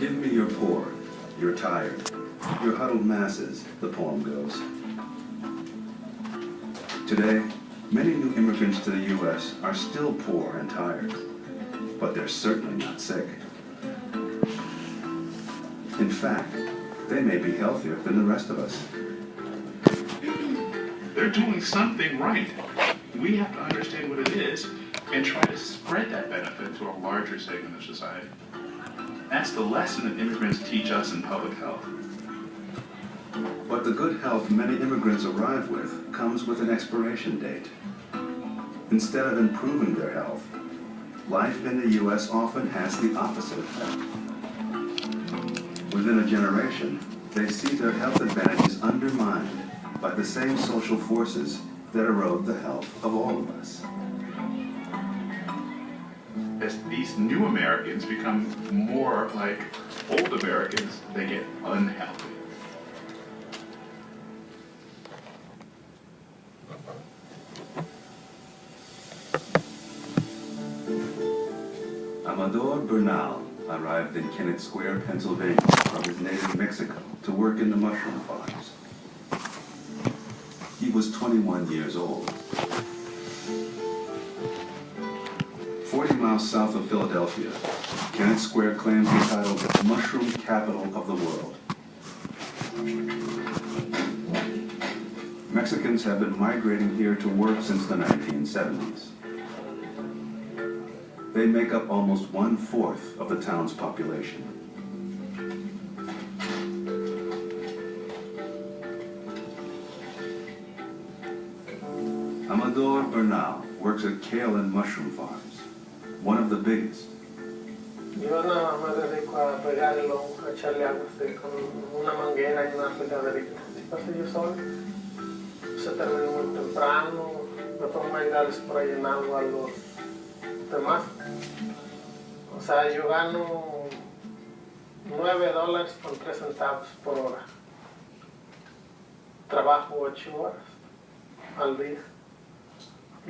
Give me your poor, your tired, your huddled masses, the poem goes. Today, many new immigrants to the U.S. are still poor and tired, but they're certainly not sick. In fact, they may be healthier than the rest of us. They're doing something right. We have to understand what it is and try to spread that benefit to a larger segment of society. That's the lesson that immigrants teach us in public health. But the good health many immigrants arrive with comes with an expiration date. Instead of improving their health, life in the U.S. often has the opposite effect. Within a generation, they see their health advantages undermined by the same social forces that erode the health of all of us. As these new Americans become more like old Americans, they get unhealthy. Amador Bernal arrived in Kennett Square, Pennsylvania from his native Mexico to work in the mushroom farms. He was 21 years old. 40 miles south of Philadelphia, Kennett Square claims the title Mushroom Capital of the World. Mexicans have been migrating here to work since the 1970s. They make up almost 1/4 of the town's population. Amador Bernal works at Kale and Mushroom Farms, one of the biggest. Yo nada más me dedico a regarlo, a echarle agua con una manguera y una regaderita. Si pasa yo solo, se termina muy temprano, me pongo a ayudarles por ahí en agua a los demás. O sea, yo gano $9.03 por hora. Trabajo 8 horas al día,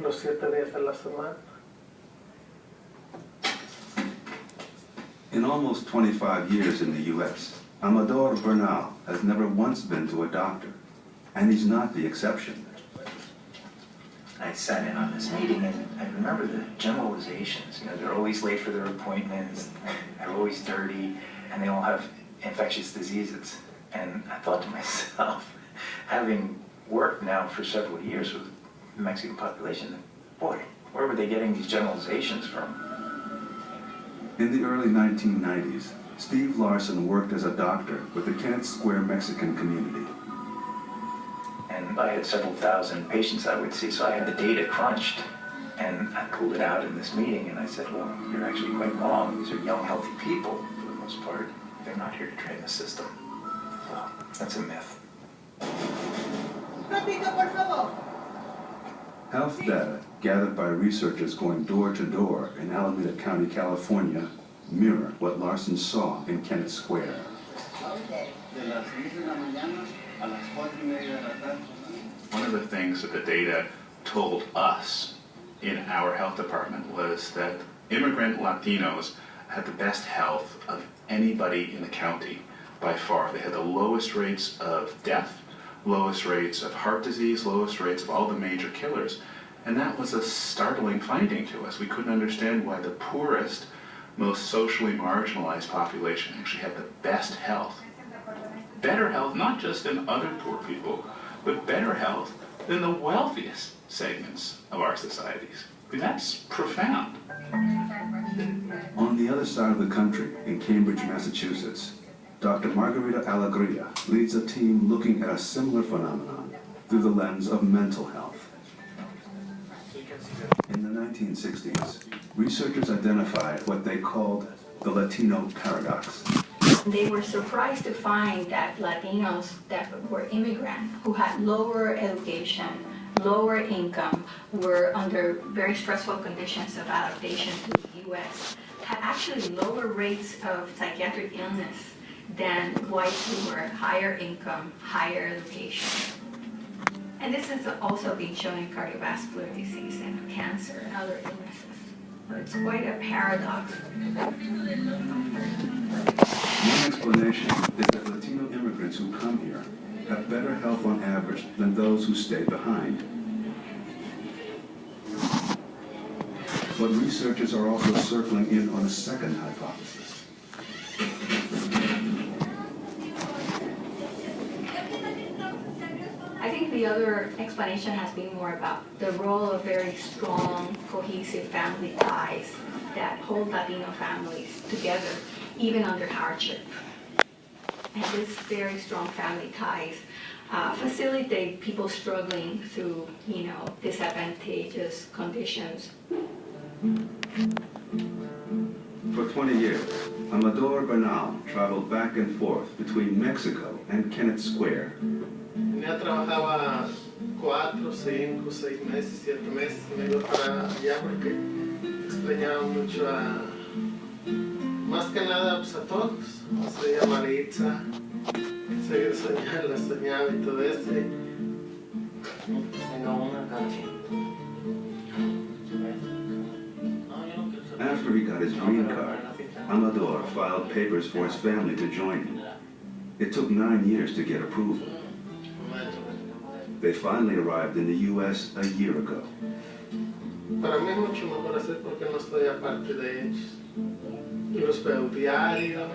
los 7 días de la semana. In almost 25 years in the U.S., Amador Bernal has never once been to a doctor, and he's not the exception. I sat in on this meeting and I remember the generalizations. You know, they're always late for their appointments, they're always dirty, and they all have infectious diseases. And I thought to myself, having worked now for several years with the Mexican population, boy, where were they getting these generalizations from? In the early 1990s, Steve Larson worked as a doctor with the Kennett Square Mexican community. And I had several thousand patients I would see, so I had the data crunched. And I pulled it out in this meeting, and I said, well, you're actually quite wrong. These are young, healthy people, for the most part. They're not here to train the system. Well, that's a myth. Health data gathered by researchers going door to door in Alameda County, California, mirror what Larson saw in Kennett Square. One of the things that the data told us in our health department was that immigrant Latinos had the best health of anybody in the county by far. They had the lowest rates of death, lowest rates of heart disease, lowest rates of all the major killers. And that was a startling finding to us. We couldn't understand why the poorest, most socially marginalized population actually had the best health. Better health, not just than other poor people, but better health than the wealthiest segments of our societies. I mean, that's profound. On the other side of the country, in Cambridge, Massachusetts, Dr. Margarita Alegria leads a team looking at a similar phenomenon through the lens of mental health. In the 1960s, researchers identified what they called the Latino paradox. They were surprised to find that Latinos that were immigrants who had lower education, lower income, were under very stressful conditions of adaptation to the U.S., had actually lower rates of psychiatric illness than whites who were higher income, higher education. And this has also been shown in cardiovascular disease and cancer and other illnesses. So it's quite a paradox. explanation is that Latino immigrants who come here have better health on average than those who stay behind. But researchers are also circling in on a second hypothesis. I think the other explanation has been more about the role of very strong, cohesive family ties that hold Latino families together, even under hardship. And these very strong family ties facilitate people struggling through, disadvantageous conditions. For 20 years, Amador Bernal traveled back and forth between Mexico and Kennett Square. Ya trabajaba 4, 5, 6 meses, 7 meses, me iba para allá porque extrañaba mucho más que nada pues a todos. Se llama Maritza, la soñaba y todo eso. After he got his green card, Amador filed papers for his family to join him. It took 9 years to get approval. They finally arrived in the U.S. a year ago. Para mí es mucho mejor hacer porque no estoy aparte de ellos. Yo los veo diario.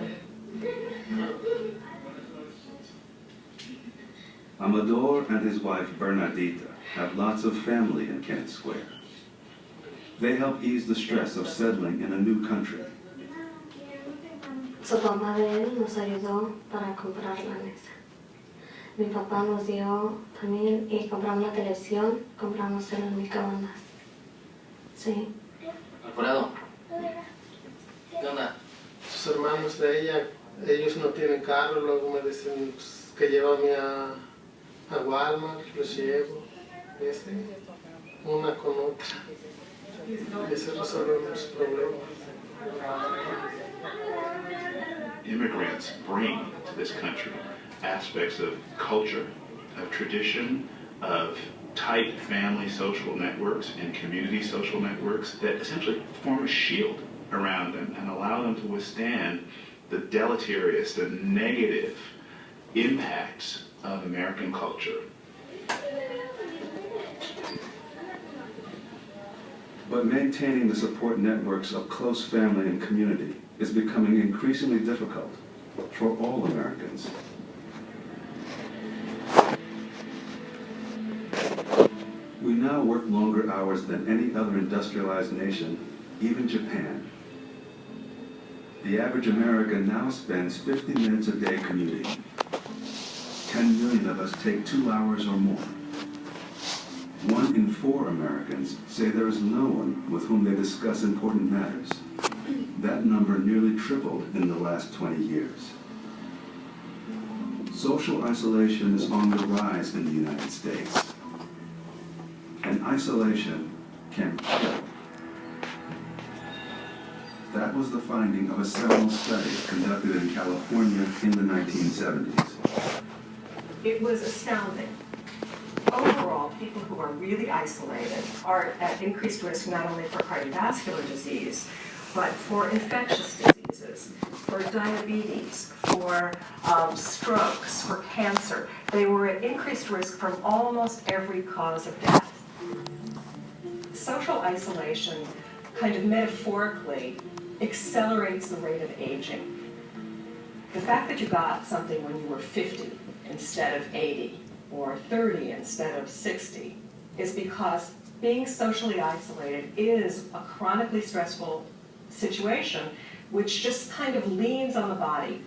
Amador and his wife Bernardita have lots of family in Kennett Square. They help ease the stress of settling in a new country. Su papá de él nos ayudó para comprar la mesa. Mi papá nos dio también y compramos la televisión, compramos el microondas. Sí. Alfredo, ¿qué onda? Sus hermanos de ella, ellos no tienen carro, luego me dicen pues, que llévame a Walmart, los llevo, una con otra. Y eso resuelve los problemas. Immigrants bring to this country aspects of culture, of tradition, of tight family social networks and community social networks that essentially form a shield around them and allow them to withstand the deleterious, the negative impacts of American culture. But maintaining the support networks of close family and community is becoming increasingly difficult for all Americans. We now work longer hours than any other industrialized nation, even Japan. The average American now spends 50 minutes a day commuting. 10 million of us take 2 hours or more. 1 in 4 Americans say there is no one with whom they discuss important matters. That number nearly tripled in the last 20 years. Social isolation is on the rise in the United States. And isolation can kill. That was the finding of a seminal study conducted in California in the 1970s. It was astounding. Overall, people who are really isolated are at increased risk not only for cardiovascular disease, but for infectious diseases, for diabetes, for strokes, for cancer. They were at increased risk from almost every cause of death. Social isolation, kind of metaphorically, accelerates the rate of aging. The fact that you got something when you were 50 instead of 80, or 30 instead of 60, is because being socially isolated is a chronically stressful situation which just kind of leans on the body.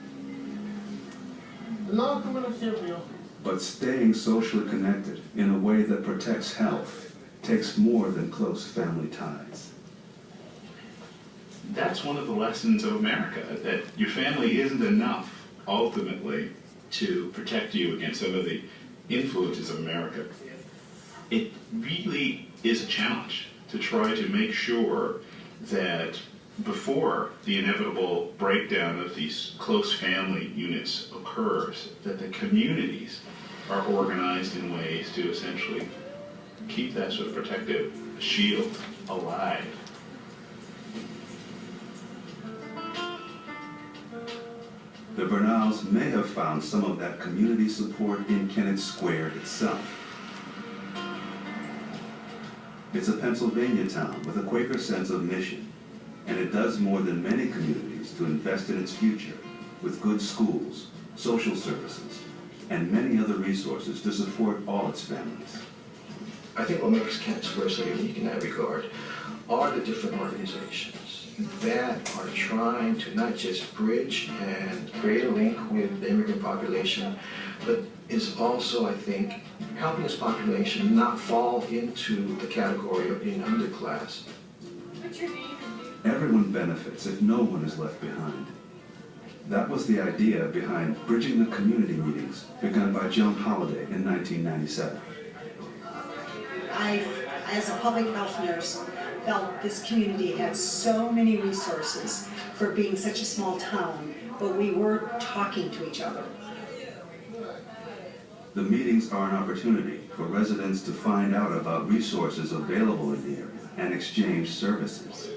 But staying socially connected in a way that protects health takes more than close family ties. That's one of the lessons of America, that your family isn't enough, ultimately, to protect you against some of the influences of America. It really is a challenge to try to make sure that before the inevitable breakdown of these close family units occurs, that the communities are organized in ways to essentially keep that sort of protective shield alive. The Bernals may have found some of that community support in Kennett Square itself. It's a Pennsylvania town with a Quaker sense of mission, and it does more than many communities to invest in its future with good schools, social services, and many other resources to support all its families. I think what makes Kennett Square so unique in that regard are the different organizations that are trying to not just bridge and create a link with the immigrant population, but is also, I think, helping this population not fall into the category of being underclass. Everyone benefits if no one is left behind. That was the idea behind Bridging the Community meetings begun by Joan Holliday in 1997. I, as a public health nurse, felt this community had so many resources for being such a small town, but we were talking to each other. The meetings are an opportunity for residents to find out about resources available in the area and exchange services.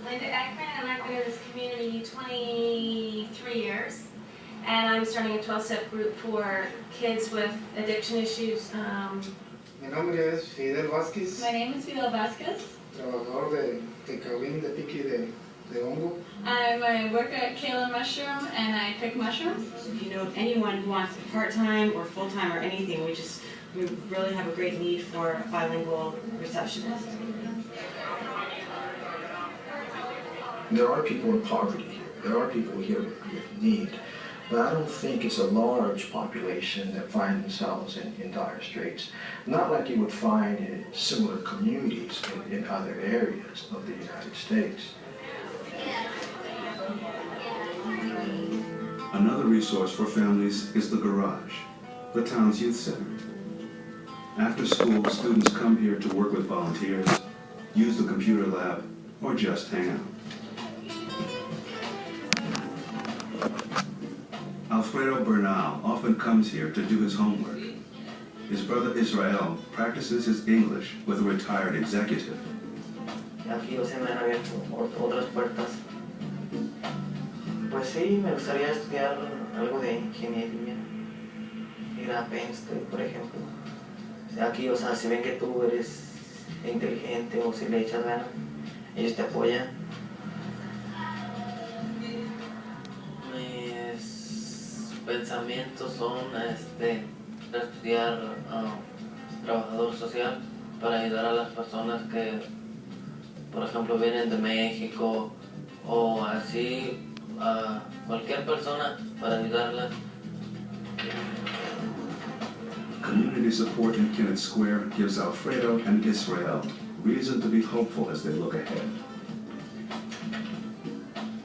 Linda Ekman, and I've been in this community 23 years, and I'm starting a 12-step group for kids with addiction issues. Mi nombre es Fidel Vázquez. My name is Fidel Vasquez. Trabajador de Cabín de Pique de Hongo. I work at Kale Mushroom, and I pick mushrooms. If you know of anyone who wants part-time or full-time or anything, we really have a great need for a bilingual receptionist. There are people in poverty here. There are people here with need. But I don't think it's a large population that find themselves in dire straits. Not like you would find in similar communities in other areas of the United States. Another resource for families is the Garage, the town's youth center. After school, students come here to work with volunteers, use the computer lab, or just hang out. Alfredo Bernal often comes here to do his homework. His brother Israel practices his English with a retired executive. Aquí se me han abierto otras puertas. Pues sí, me gustaría estudiar algo de ingeniería. Ir a Penn State, por ejemplo. Aquí, o sea, si ven que tú eres inteligente o si le echas ganas, ellos te apoyan. Pensamientos son estudiar trabajador social para ayudar a las personas que, por ejemplo, vienen de México o así, a cualquier persona para ayudarlas. Community support in Kennett Square gives Alfredo and Israel reason to be hopeful as they look ahead.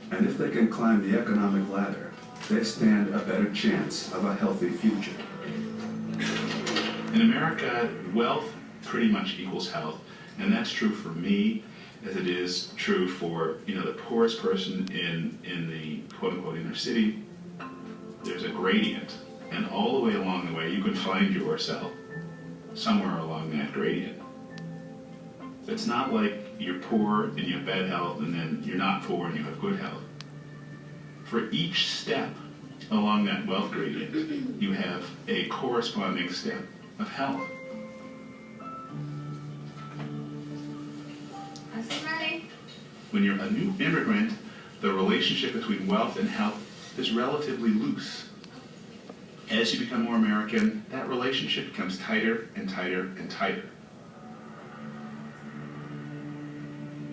And if they can climb the economic ladder, they stand a better chance of a healthy future. In America, wealth pretty much equals health, and that's true for me as it is true for the poorest person in the quote-unquote inner city. There's a gradient, and all the way along the way you can find yourself somewhere along that gradient. It's not like you're poor and you have bad health and then you're not poor and you have good health. For each step along that wealth gradient, you have a corresponding step of health. When you're a new immigrant, the relationship between wealth and health is relatively loose. As you become more American, that relationship becomes tighter and tighter and tighter.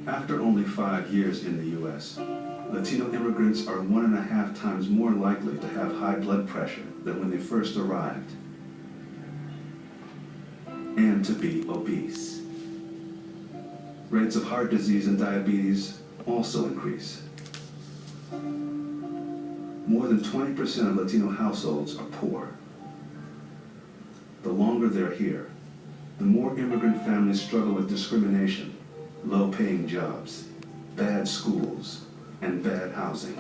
After only 5 years in the U.S., Latino immigrants are 1.5 times more likely to have high blood pressure than when they first arrived, and to be obese. Rates of heart disease and diabetes also increase. More than 20% of Latino households are poor. The longer they're here, the more immigrant families struggle with discrimination, low-paying jobs, bad schools, and bad housing.